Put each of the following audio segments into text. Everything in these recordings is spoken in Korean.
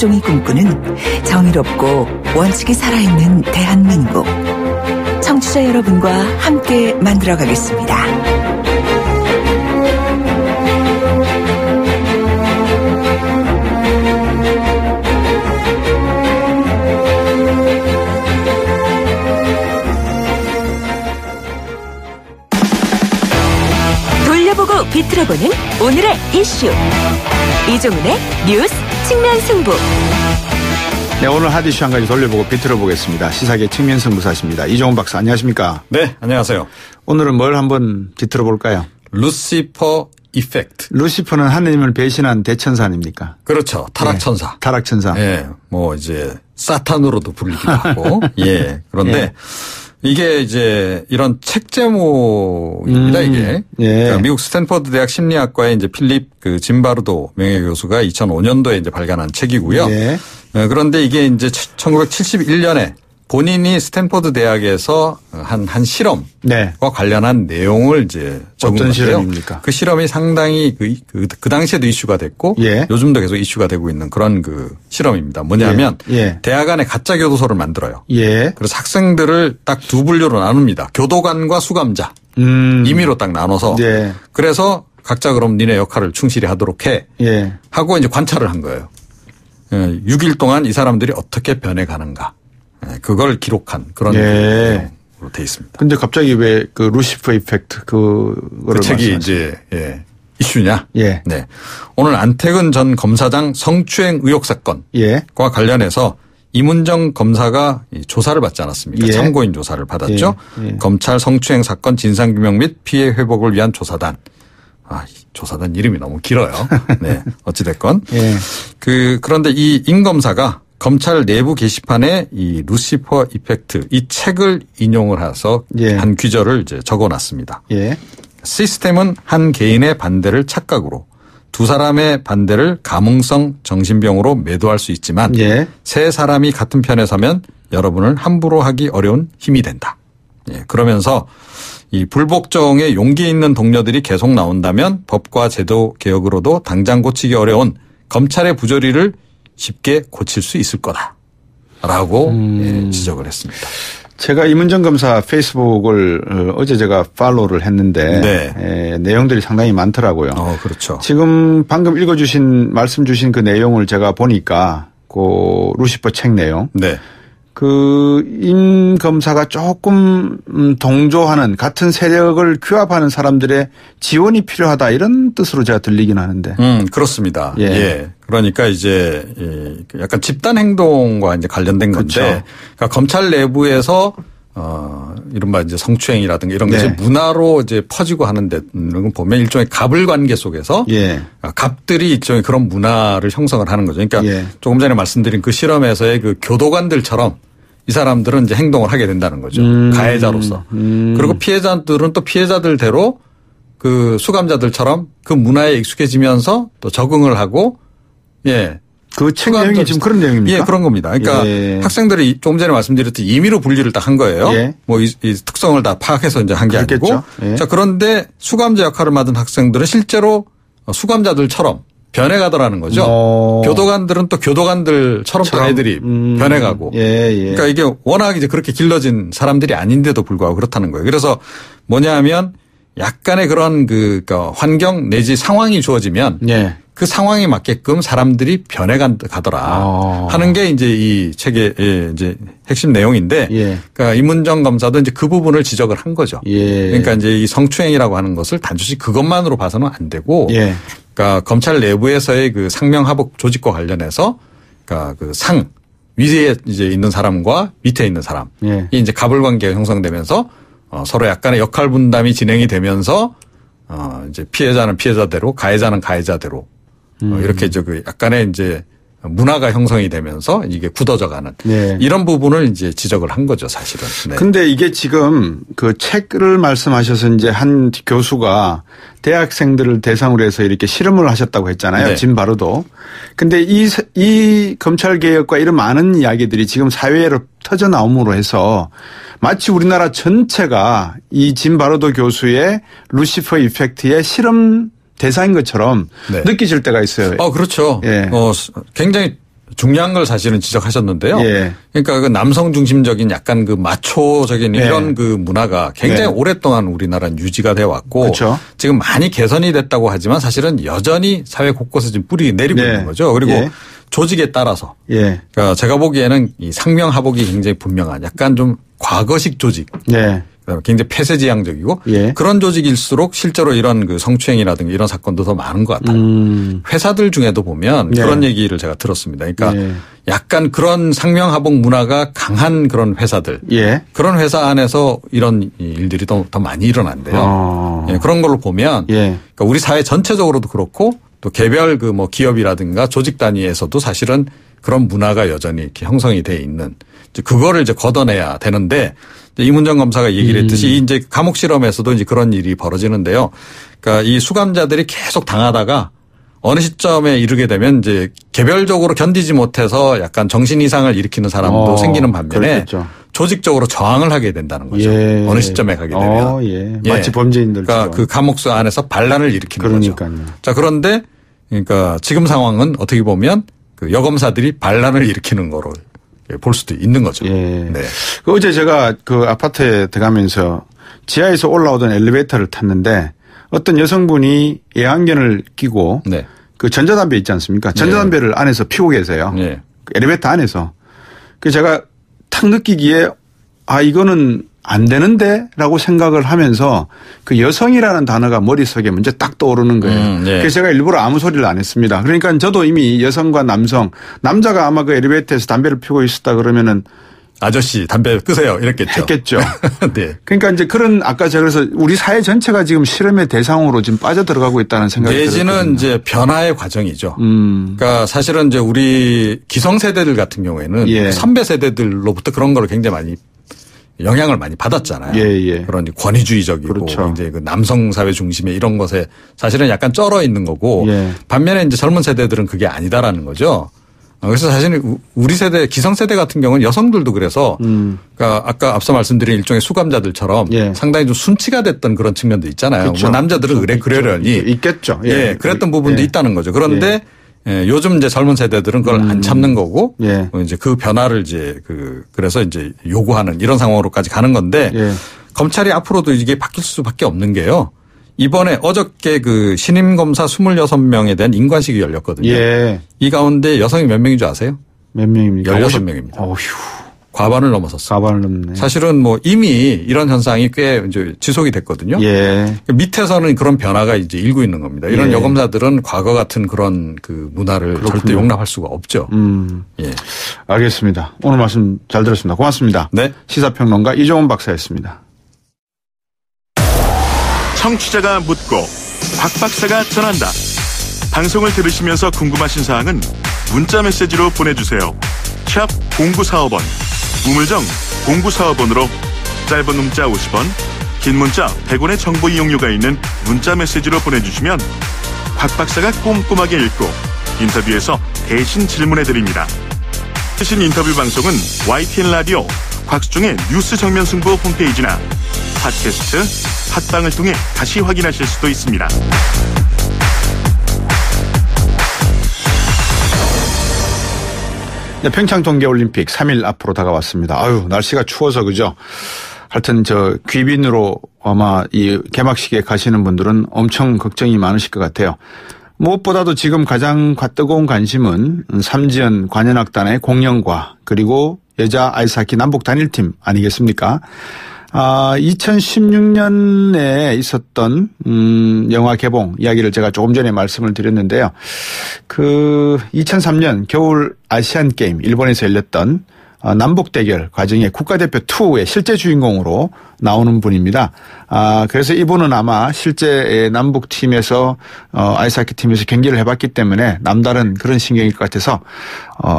박종희 꿈꾸는 정의롭고 원칙이 살아있는 대한민국. 청취자 여러분과 함께 만들어가겠습니다. 돌려보고 비틀어보는 오늘의 이슈. 이종훈의 뉴스 측면 승부. 네, 오늘 핫 이슈 한 가지 돌려보고 비틀어보겠습니다. 시사계 측면 승부사십니다. 이종훈 박사 안녕하십니까? 네, 안녕하세요. 오늘은 뭘 한번 비틀어볼까요? 루시퍼 이펙트. 루시퍼는 하느님을 배신한 대천사 아닙니까? 그렇죠. 타락천사. 네, 타락천사. 예, 뭐 이제 사탄으로도 불리기도 하고. 예. 그런데 예. 이게 이제 이런 책 제목입니다, 이게. 예. 그러니까 미국 스탠퍼드 대학 심리학과의 이제 필립 그 짐바르도 명예교수가 2005년도에 이제 발간한 책이고요. 예. 그런데 이게 이제 1971년에 본인이 스탠퍼드 대학에서 한 실험과 네. 관련한 내용을 이제 적은 어떤 건데요. 실험입니까? 그 실험이 상당히 그 당시에도 이슈가 됐고 예. 요즘도 계속 이슈가 되고 있는 그런 그 실험입니다. 뭐냐면 예. 예. 대학 안에 가짜 교도소를 만들어요. 예. 그래서 학생들을 딱 두 분류로 나눕니다. 교도관과 수감자. 임의로 딱 나눠서. 예. 그래서 각자 그럼 니네 역할을 충실히 하도록 해. 예. 하고 이제 관찰을 한 거예요. 6일 동안 이 사람들이 어떻게 변해가는가. 그걸 기록한 그런 내용으로 돼 있습니다. 근데 갑자기 왜 그 루시퍼 이펙트 그거를 그 책이 말씀하시죠? 이제 이슈냐? 예. 네. 오늘 안태근 전 검사장 성추행 의혹 사건과 예. 관련해서 이문정 검사가 조사를 받지 않았습니까? 예. 참고인 조사를 받았죠. 예. 예. 검찰 성추행 사건 진상규명 및 피해 회복을 위한 조사단. 아, 이 조사단 이름이 너무 길어요. 네. 어찌됐건. 예. 그런데 이 임 검사가 검찰 내부 게시판에 이 루시퍼 이펙트 이 책을 인용을 해서 예. 한 귀절을 이제 적어 놨습니다. 예. 시스템은 한 개인의 반대를 착각으로 두 사람의 반대를 감흥성 정신병으로 매도할 수 있지만 예. 세 사람이 같은 편에 서면 여러분을 함부로 하기 어려운 힘이 된다. 예. 그러면서 이 불복종에 용기 있는 동료들이 계속 나온다면 법과 제도 개혁으로도 당장 고치기 어려운 검찰의 부조리를 쉽게 고칠 수 있을 거다라고 예, 지적을 했습니다. 제가 이문정 검사 페이스북을 어제 제가 팔로우를 했는데 네. 내용들이 상당히 많더라고요. 그렇죠. 지금 방금 읽어주신 말씀 주신 그 내용을 제가 보니까 그 루시퍼 책 내용. 네. 그 임 검사가 조금 동조하는 같은 세력을 규합하는 사람들의 지원이 필요하다 이런 뜻으로 제가 들리긴 하는데. 그렇습니다. 예. 예. 그러니까 이제 약간 집단 행동과 이제 관련된 건데, 그렇죠. 그러니까 검찰 내부에서 이른바 이제 성추행이라든가 이런 네. 것이 문화로 이제 퍼지고 하는데 이런 건 보면 일종의 갑을 관계 속에서 예. 갑들이 일종의 그런 문화를 형성을 하는 거죠. 그러니까 예. 조금 전에 말씀드린 그 실험에서의 그 교도관들처럼 이 사람들은 이제 행동을 하게 된다는 거죠. 가해자로서. 그리고 피해자들은 또 피해자들대로 그 수감자들처럼 그 문화에 익숙해지면서 또 적응을 하고 예. 그 책 내용이 지금 그런 내용입니까? 예, 그런 겁니다. 그러니까 예. 학생들이 조금 전에 말씀드렸듯이 임의로 분리를 딱 한 거예요. 예. 뭐 이 특성을 다 파악해서 이제 한 게 아니고. 예. 자, 그런데 수감자 역할을 맡은 학생들은 실제로 수감자들처럼 변해가더라는 거죠. 교도관들은 또 교도관들처럼 또 애들이 변해가고. 예. 그러니까 이게 워낙 이제 그렇게 길러진 사람들이 아닌데도 불구하고 그렇다는 거예요. 그래서 뭐냐 하면 약간의 그런 그러니까 환경 내지 상황이 주어지면 예. 그 상황에 맞게끔 사람들이 변해가더라 하는 게 이제 이 책의 이제 핵심 내용인데, 예. 그러니까 이문정 검사도 이제 그 부분을 지적을 한 거죠. 예. 그러니까 이제 이 성추행이라고 하는 것을 단순히 그것만으로 봐서는 안 되고, 예. 그러니까 검찰 내부에서의 그 상명하복 조직과 관련해서, 그러니까 그 위에 이제 있는 사람과 밑에 있는 사람이 예. 이제 갑을 관계가 형성되면서 서로 약간의 역할 분담이 진행이 되면서 이제 피해자는 피해자대로, 가해자는 가해자대로 이렇게 이제 그 약간의 이제 문화가 형성이 되면서 이게 굳어져가는 네. 이런 부분을 이제 지적을 한 거죠, 사실은. 네. 근데 이게 지금 그 책을 말씀하셔서 이제 한 교수가 대학생들을 대상으로 해서 이렇게 실험을 하셨다고 했잖아요. 네. 짐바르도. 근데 이 검찰 개혁과 이런 많은 이야기들이 지금 사회로 터져 나옴으로 해서 마치 우리나라 전체가 이 짐바르도 교수의 루시퍼 이펙트의 실험 대상인 것처럼 네. 느끼실 때가 있어요. 그렇죠. 예. 굉장히 중요한 걸 사실은 지적하셨는데요. 예. 그러니까 그 남성 중심적인 약간 그 마초적인 예. 이런 그 문화가 굉장히 예. 오랫동안 우리나라는 유지가 돼 왔고 그렇죠. 지금 많이 개선이 됐다고 하지만 사실은 여전히 사회 곳곳에 지금 뿌리 내리고 예. 있는 거죠. 그리고 예. 조직에 따라서 예. 그러니까 제가 보기에는 이 상명하복이 굉장히 분명한 약간 좀 과거식 조직. 예. 굉장히 폐쇄지향적이고 예. 그런 조직일수록 실제로 이런 그 성추행이라든가 이런 사건도 더 많은 것 같아요. 회사들 중에도 보면 예. 그런 얘기를 제가 들었습니다. 그러니까 예. 약간 그런 상명하복 문화가 강한 그런 회사들, 예. 그런 회사 안에서 이런 일들이 더 많이 일어난대요. 예, 그런 걸로 보면 예. 그러니까 우리 사회 전체적으로도 그렇고 또 개별 그 뭐 기업이라든가 조직 단위에서도 사실은 그런 문화가 여전히 이렇게 형성이 돼 있는 그거를 이제 걷어내야 되는데 이문정 검사가 얘기를 했듯이 이제 감옥 실험에서도 이제 그런 일이 벌어지는데요. 그러니까 이 수감자들이 계속 당하다가 어느 시점에 이르게 되면 이제 개별적으로 견디지 못해서 약간 정신 이상을 일으키는 사람도 생기는 반면에 그렇겠죠. 조직적으로 저항을 하게 된다는 거죠. 예. 어느 시점에 가게 되면. 예. 마치 범죄인들처럼. 그러니까 그 감옥수 안에서 반란을 일으키는 그러니까요. 거죠. 자, 그런데 그러니까 지금 상황은 어떻게 보면 그 여검사들이 반란을 일으키는 거로 볼 수도 있는 거죠. 예. 네. 그 어제 제가 그 아파트에 들어가면서 지하에서 올라오던 엘리베이터를 탔는데 어떤 여성분이 애완견을 끼고 네. 그 전자담배 있지 않습니까? 전자담배를 안에서 피우고 계세요. 네. 그 엘리베이터 안에서. 그 제가 탁 느끼기에 아 이거는 안 되는데 라고 생각을 하면서 그 여성이라는 단어가 머릿속에 먼저 딱 떠오르는 거예요. 네. 그래서 제가 일부러 아무 소리를 안 했습니다. 그러니까 저도 이미 여성과 남성, 남자가 아마 그 엘리베이터에서 담배를 피우고 있었다 그러면은 아저씨 담배 끄세요 이랬겠죠. 했겠죠. 네. 그러니까 이제 그런 아까 제가 그래서 우리 사회 전체가 지금 실험의 대상으로 지금 빠져들어가고 있다는 생각이 내지는 들었거든요. 이제 변화의 과정이죠. 그러니까 사실은 이제 우리 기성세대들 같은 경우에는 예. 선배 세대들로부터 그런 걸 굉장히 많이 영향을 많이 받았잖아요. 예. 그런 권위주의적이고 그렇죠. 이제 그 남성 사회 중심의 이런 것에 사실은 약간 쩔어 있는 거고 예. 반면에 이제 젊은 세대들은 그게 아니다라는 거죠. 그래서 사실 우리 세대 기성세대 같은 경우는 여성들도 그래서 그러니까 아까 앞서 말씀드린 일종의 수감자들처럼 예. 상당히 좀 순치가 됐던 그런 측면도 있잖아요. 그렇죠. 뭐 남자들은 그러려니 있겠죠. 예, 그랬던 부분도 예. 있다는 거죠. 그런데 예, 요즘 이제 젊은 세대들은 그걸 안 참는 거고 예. 이제 그 변화를 이제 그래서 이제 요구하는 이런 상황으로까지 가는 건데 예. 검찰이 앞으로도 이게 바뀔 수밖에 없는 게요. 이번에 어저께 그 신임 검사 26명에 대한 인관식이 열렸거든요. 예. 이 가운데 여성이 몇 명인 줄 아세요? 몇 명입니까? 16명입니다. 어휴. 과반을 넘어섰어요. 가반을 넘네. 사실은 뭐 이미 이런 현상이 꽤 이제 지속이 됐거든요. 예. 밑에서는 그런 변화가 이제 일고 있는 겁니다. 이런 예. 여검사들은 과거 같은 그런 그 문화를 그렇군요. 절대 용납할 수가 없죠. 예. 알겠습니다. 오늘 말씀 잘 들었습니다. 고맙습니다. 네. 시사평론가 이종훈 박사였습니다. 청취자가 묻고 박 박사가 전한다. 방송을 들으시면서 궁금하신 사항은 문자 메시지로 보내주세요. 샵 0945번 우물정 0945번으로 짧은 문자 50원 긴 문자 100원의 정보 이용료가 있는 문자 메시지로 보내주시면 박 박사가 꼼꼼하게 읽고 인터뷰에서 대신 질문해드립니다. 최신 인터뷰 방송은 YTN 라디오 곽수종의 뉴스 정면 승부 홈페이지나 팟캐스트, 팟빵을 통해 다시 확인하실 수도 있습니다. 네, 평창 동계올림픽 3일 앞으로 다가왔습니다. 아유, 날씨가 추워서 그죠? 하여튼 저 귀빈으로 아마 이 개막식에 가시는 분들은 엄청 걱정이 많으실 것 같아요. 무엇보다도 지금 가장 뜨거운 관심은 삼지연 관현악단의 공연과 그리고 여자 아이스하키 남북 단일팀 아니겠습니까? 2016년에 있었던 영화 개봉 이야기를 제가 조금 전에 말씀을 드렸는데요. 그 2003년 겨울 아시안 게임 일본에서 열렸던 남북 대결 과정에 국가대표 2의 실제 주인공으로 나오는 분입니다. 그래서 이분은 아마 실제 남북 팀에서 아이스하키 팀에서 경기를 해봤기 때문에 남다른 그런 신경일 것 같아서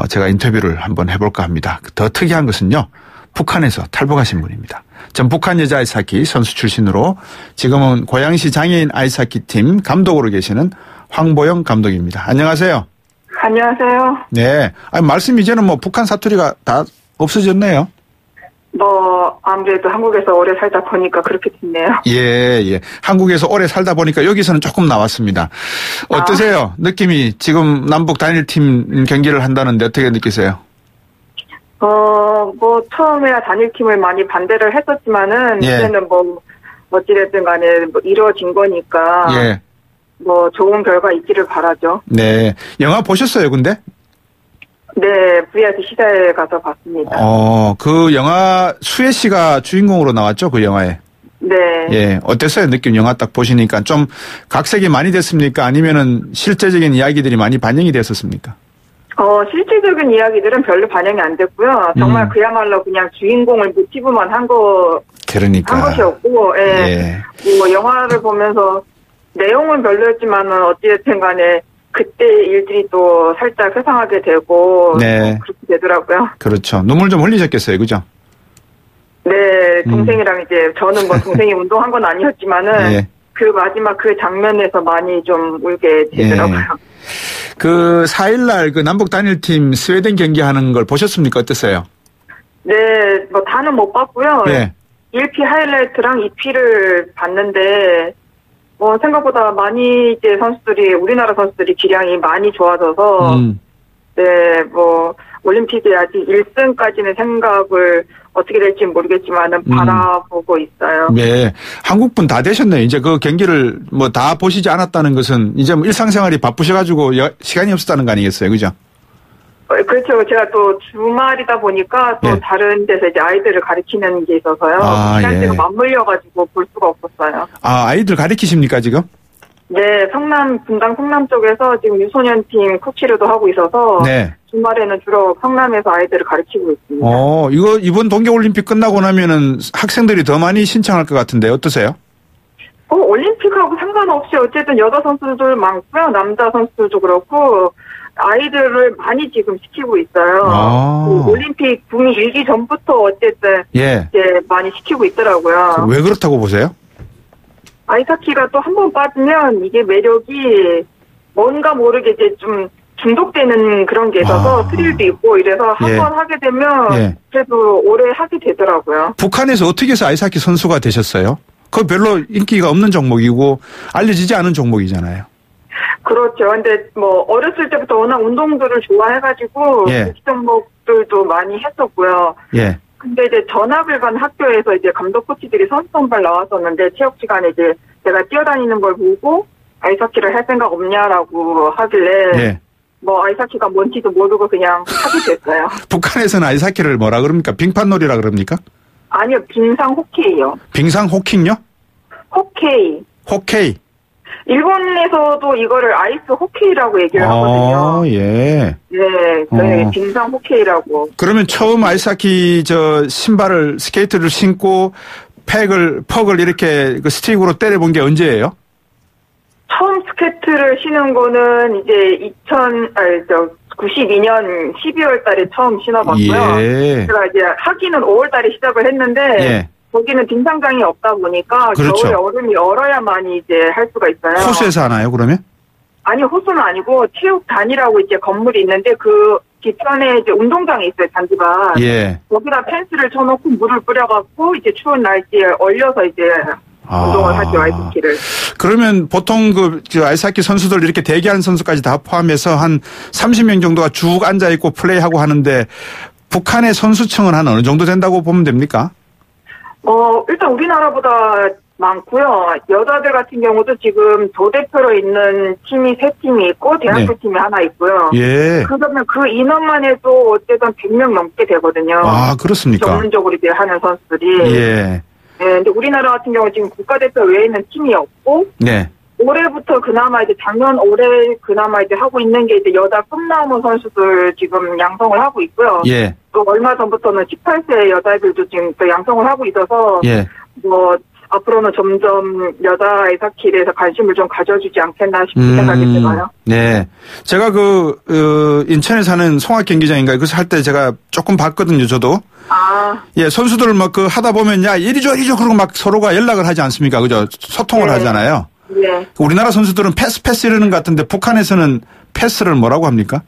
제가 인터뷰를 한번 해볼까 합니다. 더 특이한 것은요. 북한에서 탈북하신 분입니다. 전 북한 여자 아이스하키 선수 출신으로 지금은 고양시 장애인 아이스하키 팀 감독으로 계시는 황보영 감독입니다. 안녕하세요. 안녕하세요. 네. 아니, 말씀 이제는 뭐 북한 사투리가 다 없어졌네요. 뭐 아무래도 한국에서 오래 살다 보니까 그렇게 됐네요. 예. 한국에서 오래 살다 보니까 여기서는 조금 나왔습니다. 어떠세요? 느낌이 지금 남북 단일팀 경기를 한다는데 어떻게 느끼세요? 뭐 처음에야 단일팀을 많이 반대를 했었지만은 예. 이제는 뭐 어찌됐든 간에 뭐 이루어진 거니까 예. 뭐 좋은 결과 있기를 바라죠. 네. 영화 보셨어요, 근데? 네, VIP 시사에 가서 봤습니다. 그 영화 수혜 씨가 주인공으로 나왔죠, 그 영화에. 네. 예. 어땠어요? 느낌 영화 딱 보시니까 좀 각색이 많이 됐습니까? 아니면은 실제적인 이야기들이 많이 반영이 됐었습니까? 실질적인 이야기들은 별로 반영이 안 됐고요. 정말 그야말로 그냥 주인공을 모티브만 한 그러니까. 것이었고, 예. 뭐 영화를 보면서 내용은 별로였지만은 어찌됐든 간에 그때 일들이 또 살짝 회상하게 되고 네. 그렇게 되더라고요. 그렇죠. 눈물 좀 흘리셨겠어요, 그죠? 네, 동생이랑 이제 저는 뭐 동생이 운동한 건 아니었지만은 예. 그 마지막 그 장면에서 많이 좀 울게 되더라고요. 그 4일날 그 남북 단일팀 스웨덴 경기하는 걸 보셨습니까? 어땠어요? 네, 뭐 다는 못 봤고요. 예. 1피 하이라이트랑 2피를 봤는데 생각보다 많이 이제 우리나라 선수들이 기량이 많이 좋아져서 네, 뭐 올림픽에 아직 1승까지는 생각을 어떻게 될지 모르겠지만은 바라보고 있어요. 네. 한국분 다 되셨네요. 이제 그 경기를 뭐 다 보시지 않았다는 것은 이제 뭐 일상생활이 바쁘셔가지고 시간이 없었다는 거 아니겠어요? 그죠? 그렇죠. 제가 또 주말이다 보니까 또 예. 다른 데서 이제 아이들을 가르치는 게 있어서요. 시간대가 맞물려가지고 볼 수가 없었어요. 아이들 가르치십니까, 지금? 네, 분당 성남 쪽에서 지금 유소년팀 코치로도 하고 있어서 네. 주말에는 주로 성남에서 아이들을 가르치고 있습니다. 이거 이번 동계올림픽 끝나고 나면은 학생들이 더 많이 신청할 것 같은데 어떠세요? 올림픽하고 상관없이 어쨌든 여자 선수들 많고요. 남자 선수들도 그렇고 아이들을 많이 지금 시키고 있어요. 그 올림픽 붐이 일기 전부터 어쨌든 예. 이제 많이 시키고 있더라고요. 왜 그렇다고 보세요? 아이스하키가 또 한 번 빠지면 이게 매력이 뭔가 모르게 이제 좀 중독되는 그런 게 있어서 스릴도 있고 이래서 한 번 하게 되면 그래도 오래 하게 되더라고요. 북한에서 어떻게 해서 아이스하키 선수가 되셨어요? 그거 별로 인기가 없는 종목이고 알려지지 않은 종목이잖아요. 그렇죠. 근데 뭐 어렸을 때부터 워낙 운동들을 좋아해가지고 그 종목들도 많이 했었고요. 예. 근데 이제 전학을 간 학교에서 이제 감독 코치들이 선수 선발 나왔었는데 체육 시간에 이제 제가 뛰어다니는 걸 보고 아이스하키를 할 생각 없냐라고 하길래 뭐 아이스하키가 뭔지도 모르고 그냥 하게 됐어요. 북한에서는 아이스하키를 뭐라 그럽니까? 빙판놀이라 그럽니까? 아니요, 빙상 호케이요. 빙상 호킹요? 호케이. 일본에서도 이거를 아이스 호케이라고 얘기를 하거든요. 예. 네, 빙상 호케이라고. 그러면 처음 아이스하키 스케이트를 신고 퍽을 이렇게 그 스틱으로 때려본 게 언제예요? 처음 스케이트를 신은 거는 이제 92년 12월 달에 처음 신어봤고요. 제가 이제 하기는 5월 달에 시작을 했는데 거기는 빙상장이 없다 보니까 그렇죠. 겨울에 얼음이 얼어야만 이제 할 수가 있어요. 호수에서 하나요, 그러면? 아니, 호수는 아니고 체육단이라고 이제 건물이 있는데 그 뒤편에 이제 운동장이 있어요, 단지가. 거기다 펜스를 쳐놓고 물을 뿌려갖고 이제 추운 날씨에 얼려서 이제 운동을 하죠, 아이스하키를. 그러면 보통 그 아이스하키 선수들 이렇게 대기하는 선수까지 다 포함해서 한 30명 정도가 쭉 앉아있고 플레이하고 하는데 북한의 선수층은 한 어느 정도 된다고 보면 됩니까? 일단 우리나라보다 많고요. 여자들 같은 경우도 지금 도대표로 있는 팀이 3팀이 있고 대학교 팀이 하나 있고요. 그러면 그 인원만 해도 어쨌든 100명 넘게 되거든요. 그렇습니까? 전문적으로 이제 하는 선수들이. 근데 우리나라 같은 경우 지금 국가대표 외에는 팀이 없고. 올해부터 그나마 이제 올해 그나마 이제 하고 있는 게 이제 여자 꿈나무 선수들 지금 양성을 하고 있고요. 또 얼마 전부터는 18세 여자애들도 지금 또 양성을 하고 있어서 뭐 앞으로는 점점 여자 아이스하키에 대해서 관심을 좀 가져주지 않겠나 싶은 생각이 들어요. 제가 인천에 사는 송악 경기장인가요? 그래서 할 때 제가 조금 봤거든요, 저도. 선수들 막 하다 보면 이리 줘 그러고 막 서로가 연락을 하지 않습니까? 그죠? 소통을 하잖아요. 우리나라 선수들은 패스 이러는 것 같은데 북한에서는 패스를 뭐라고 합니까?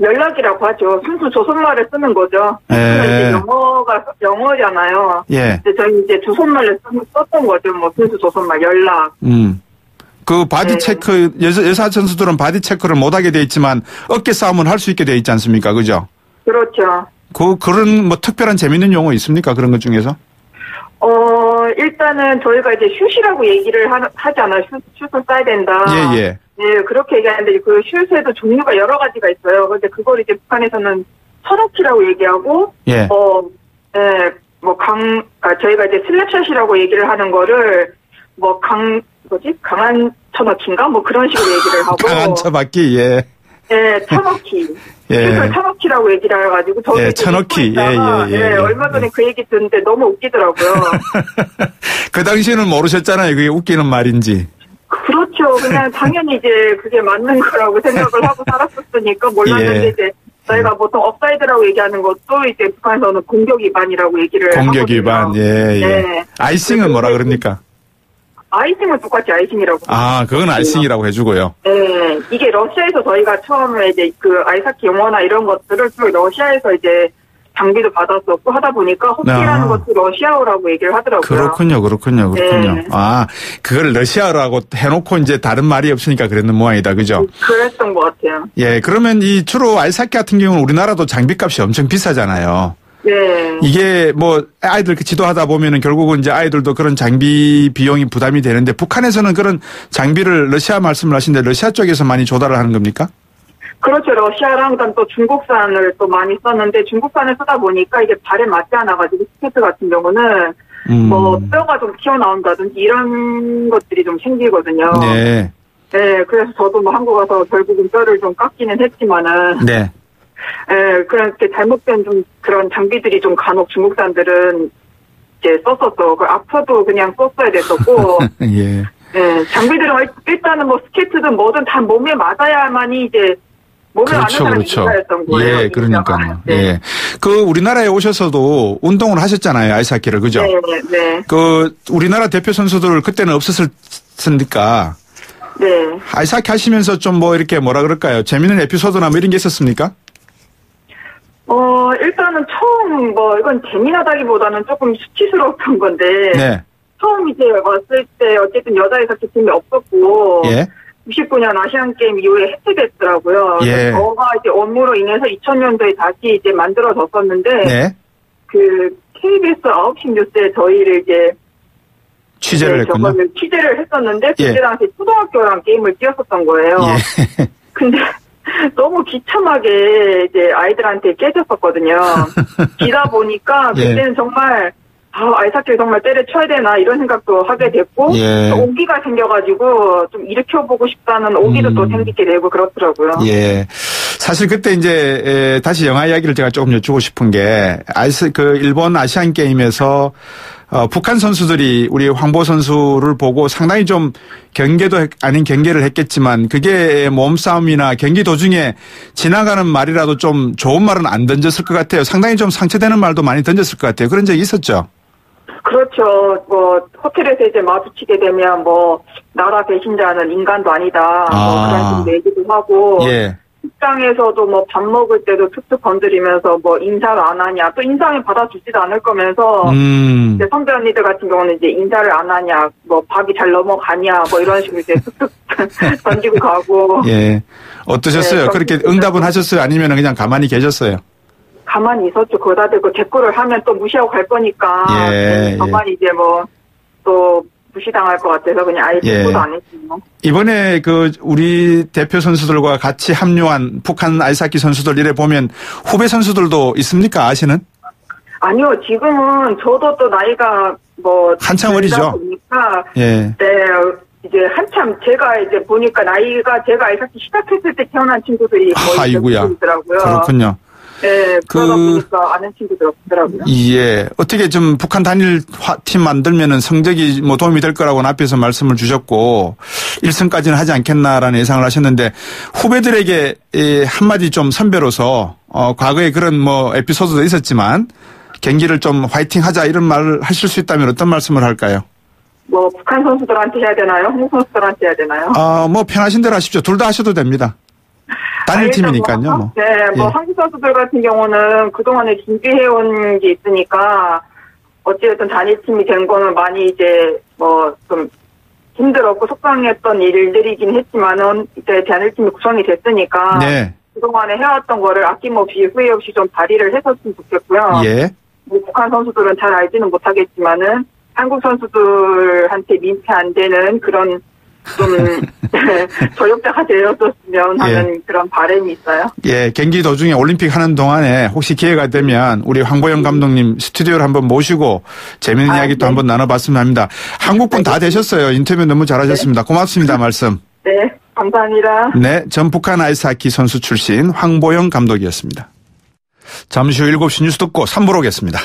연락이라고 하죠. 순수 조선말을 쓰는 거죠. 이제 영어잖아요. 예. 근데 저희 이제 조선말을 썼던 거죠. 뭐 순수 조선말 연락. 그 바디 체크 여사 선수들은 바디 체크를 못 하게 돼 있지만 어깨 싸움은 할 수 있게 돼 있지 않습니까? 그죠? 그렇죠. 그런 뭐 특별한 재밌는 용어 있습니까? 그런 것 중에서? 일단은 저희가 이제 슛이라고 얘기를 하잖아요. 슛을 쏴야 된다. 예. 네, 그렇게 얘기하는데 그 슛에도 종류가 여러 가지가 있어요. 근데 그걸 이제 북한에서는 쳐넣기라고 얘기하고, 저희가 이제 슬랩샷이라고 얘기를 하는 거를 강한 쳐넣기인가? 뭐 그런 식으로 얘기를 하고. 강한 쳐박기, 예. 네, 쳐넣기. 슛을 쳐넣기라고 얘기를 해가지고. 예, 쳐넣기. 예. 얼마 전에 그 얘기 듣는데 너무 웃기더라고요. 그 당시에는 모르셨잖아요. 그게 웃기는 말인지. 그렇죠. 그냥 당연히 이제 그게 맞는 거라고 생각을 하고 살았었으니까 몰랐는데 이제 저희가 보통 업사이드라고 얘기하는 것도 이제 북한에서는 공격 위반이라고 얘기를 하거든요. 공격 위반. 예. 네. 아이싱은 뭐라 그럽니까? 아이싱은 똑같이 아이싱이라고. 그건 아이싱이라고 해주고요. 네. 이게 러시아에서 저희가 처음에 이제 그 아이스하키 용어나 이런 것들을 또 러시아에서 이제 장비도 받았었고 하다 보니까 호키라는 것도 러시아어라고 얘기를 하더라고요. 그렇군요. 네. 그걸 러시아어라고 해놓고 이제 다른 말이 없으니까 그랬는 모양이다. 그죠? 그랬던 것 같아요. 예, 그러면 주로 아이스하키 같은 경우는 우리나라도 장비값이 엄청 비싸잖아요. 네. 이게 뭐 아이들 지도하다 보면은 결국은 이제 아이들도 그런 장비 비용이 부담이 되는데 북한에서는 그런 장비를 러시아 말씀을 하시는데 러시아 쪽에서 많이 조달을 하는 겁니까? 그렇죠. 러시아랑 또 중국산을 또 많이 썼는데 중국산을 쓰다 보니까 이게 발에 맞지 않아가지고 스케이트 같은 경우는 뭐 뼈가 좀 튀어나온다든지 이런 것들이 좀 생기거든요. 네. 네. 그래서 저도 뭐 한국 와서 결국은 뼈를 좀 깎기는 했지만은. 네. 그렇게 잘못된 좀 그런 장비들이 좀 간혹 중국산들은 이제 썼었어. 아파도 그냥 썼어야 됐었고. 예. 네. 장비들은 일단은 뭐 스케이트든 뭐든 다 몸에 맞아야만이 이제 몸에 맞는 사람이 인사였던 거예요. 예, 그러니까요. 네. 예. 우리나라에 오셔서도 운동을 하셨잖아요. 아이스하키를. 그죠? 네. 우리나라 대표 선수들 그때는 없었으니까. 네. 아이스하키 하시면서 좀 뭐 이렇게 뭐라 그럴까요? 재밌는 에피소드나 뭐 이런 게 있었습니까? 일단은 처음 이건 재미나다기보다는 조금 수치스러웠던 건데. 네. 처음 이제 왔을 때 어쨌든 여자 아이스하키 팀이 없었고. 예. 99년 아시안게임 이후에 해체됐더라고요. 예. 저가 이제 업무로 인해서 2000년도에 다시 이제 만들어졌었는데. 네. KBS 9시 뉴스에 저희를 이제. 취재를 했군요. 취재를 했었는데, 그때 당시 초등학교랑 게임을 뛰었었던 거예요. 예. 근데 너무 비참하게 이제 아이들한테 깨졌었거든요. 기다 보니까 그때는 정말 아이스하키를 정말 때려쳐야 되나 이런 생각도 하게 됐고 오기가 생겨가지고 좀 일으켜보고 싶다는 오기도 또 생기게 되고 그렇더라고요. 예. 사실 그때 이제 다시 영화 이야기를 제가 조금 여쭈고 싶은 게 일본 아시안 게임에서 북한 선수들이 우리 황보 선수를 보고 상당히 좀 경계도 아닌 경계를 했겠지만 그게 몸싸움이나 경기 도중에 지나가는 말이라도 좀 좋은 말은 안 던졌을 것 같아요. 상당히 좀 상처되는 말도 많이 던졌을 것 같아요. 그런 적이 있었죠? 그렇죠. 호텔에서 이제 마주치게 되면 나라 배신자는 인간도 아니다. 그런 식으로 얘기도 하고. 예. 식당에서도 밥 먹을 때도 툭툭 건드리면서 인사를 안 하냐. 또 인상을 받아주지도 않을 거면서. 이제 선배 언니들 같은 경우는 이제 인사를 안 하냐. 밥이 잘 넘어가냐. 이런 식으로 이제 툭툭 던지고 가고. 예. 어떠셨어요? 네, 그렇게 응답은 하셨어요? 아니면 그냥 가만히 계셨어요? 가만히 있었죠. 거기다 대고 댓글을 하면 또 무시하고 갈 거니까. 가만히 이제 또 무시당할 것 같아서 그냥 아예 댓글도 안 했죠. 이번에 우리 대표 선수들과 같이 합류한 북한 아이스하키 선수들 이래 보면 후배 선수들도 있습니까? 아시는? 아니요. 지금은 저도 또 나이가 한참 어리죠. 보니까 네. 이제 한참 제가 이제 보니까 나이가 제가 아이스하키 시작했을 때 태어난 친구들이 거의 있더라고요. 그렇군요. 네, 그러다 보니까 아는 친구들 없더라고요. 예. 어떻게 좀 북한 단일 팀 만들면은 성적이 도움이 될 거라고는 앞에서 말씀을 주셨고 1승까지는 하지 않겠나라는 예상을 하셨는데 후배들에게 한마디 좀 선배로서 과거에 그런 에피소드도 있었지만 경기를 좀 화이팅 하자 이런 말을 하실 수 있다면 어떤 말씀을 할까요? 북한 선수들한테 해야 되나요? 한국 선수들한테 해야 되나요? 편하신 대로 하십시오. 둘 다 하셔도 됩니다. 단일팀이니까요. 뭐. 네, 뭐 예. 한국 선수들 같은 경우는 그동안에 준비해온 게 있으니까 어찌됐든 단일팀이 된 거는 많이 이제 뭐 좀 힘들었고 속상했던 일들이긴 했지만은 이제 단일팀이 구성이 됐으니까 네. 그동안에 해왔던 거를 아낌없이 후회 없이 좀 발휘를 했었으면 좋겠고요. 예. 뭐 북한 선수들은 잘 알지는 못하겠지만은 한국 선수들한테 민폐 안 되는 그런 좀 저역자가 되었었으면 하는 예. 그런 바람이 있어요. 예, 경기 도중에 올림픽 하는 동안에 혹시 기회가 되면 우리 황보영 감독님 스튜디오를 한번 모시고 재미있는 이야기 또 네. 한번 나눠봤으면 합니다. 한국분 다 되셨어요. 인터뷰 너무 잘하셨습니다. 고맙습니다. 말씀. 네, 감사합니다. 네, 전 북한 아이스하키 선수 출신 황보영 감독이었습니다. 잠시 후 7시 뉴스 듣고 3부로 오겠습니다.